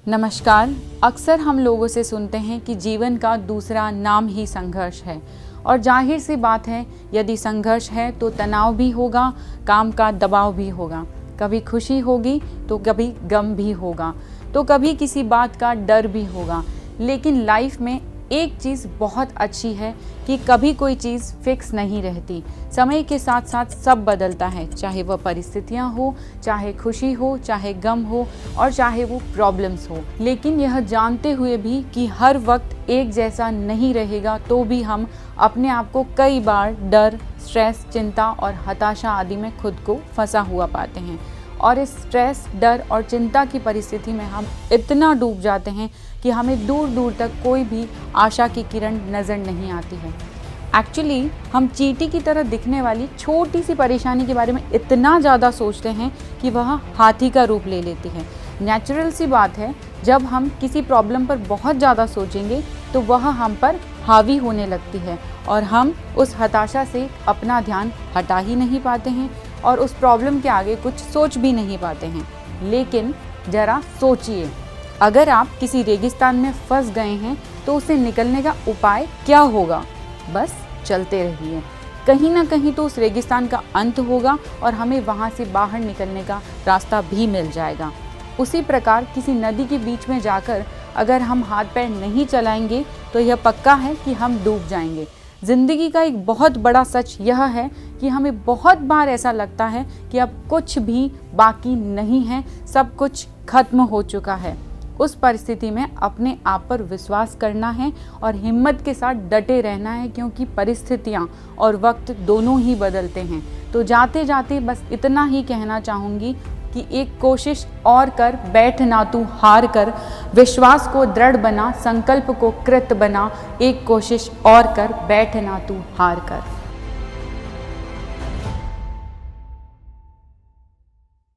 नमस्कार। अक्सर हम लोगों से सुनते हैं कि जीवन का दूसरा नाम ही संघर्ष है और जाहिर सी बात है, यदि संघर्ष है तो तनाव भी होगा, काम का दबाव भी होगा, कभी खुशी होगी तो कभी गम भी होगा, तो कभी किसी बात का डर भी होगा। लेकिन लाइफ में एक चीज़ बहुत अच्छी है कि कभी कोई चीज़ फिक्स नहीं रहती। समय के साथ साथ सब बदलता है, चाहे वह परिस्थितियाँ हो, चाहे खुशी हो, चाहे गम हो और चाहे वो प्रॉब्लम्स हो। लेकिन यह जानते हुए भी कि हर वक्त एक जैसा नहीं रहेगा, तो भी हम अपने आप को कई बार डर, स्ट्रेस, चिंता और हताशा आदि में खुद को फंसा हुआ पाते हैं। और इस स्ट्रेस, डर और चिंता की परिस्थिति में हम इतना डूब जाते हैं कि हमें दूर दूर तक कोई भी आशा की किरण नज़र नहीं आती है। एक्चुअली हम चींटी की तरह दिखने वाली छोटी सी परेशानी के बारे में इतना ज़्यादा सोचते हैं कि वह हाथी का रूप ले लेती है। नेचुरल सी बात है, जब हम किसी प्रॉब्लम पर बहुत ज़्यादा सोचेंगे तो वह हम पर हावी होने लगती है और हम उस हताशा से अपना ध्यान हटा ही नहीं पाते हैं और उस प्रॉब्लम के आगे कुछ सोच भी नहीं पाते हैं। लेकिन ज़रा सोचिए, अगर आप किसी रेगिस्तान में फंस गए हैं तो उसे निकलने का उपाय क्या होगा? बस चलते रहिए, कहीं ना कहीं तो उस रेगिस्तान का अंत होगा और हमें वहाँ से बाहर निकलने का रास्ता भी मिल जाएगा। उसी प्रकार किसी नदी के बीच में जाकर अगर हम हाथ पैर नहीं चलाएंगे तो यह पक्का है कि हम डूब जाएंगे। ज़िंदगी का एक बहुत बड़ा सच यह है कि हमें बहुत बार ऐसा लगता है कि अब कुछ भी बाकी नहीं है, सब कुछ खत्म हो चुका है। उस परिस्थिति में अपने आप पर विश्वास करना है और हिम्मत के साथ डटे रहना है, क्योंकि परिस्थितियाँ और वक्त दोनों ही बदलते हैं। तो जाते जाते बस इतना ही कहना चाहूँगी कि एक कोशिश और कर, बैठ ना तू हार कर, विश्वास को दृढ़ बना, संकल्प को कृत बना। एक कोशिश और कर, बैठ ना तू हार कर।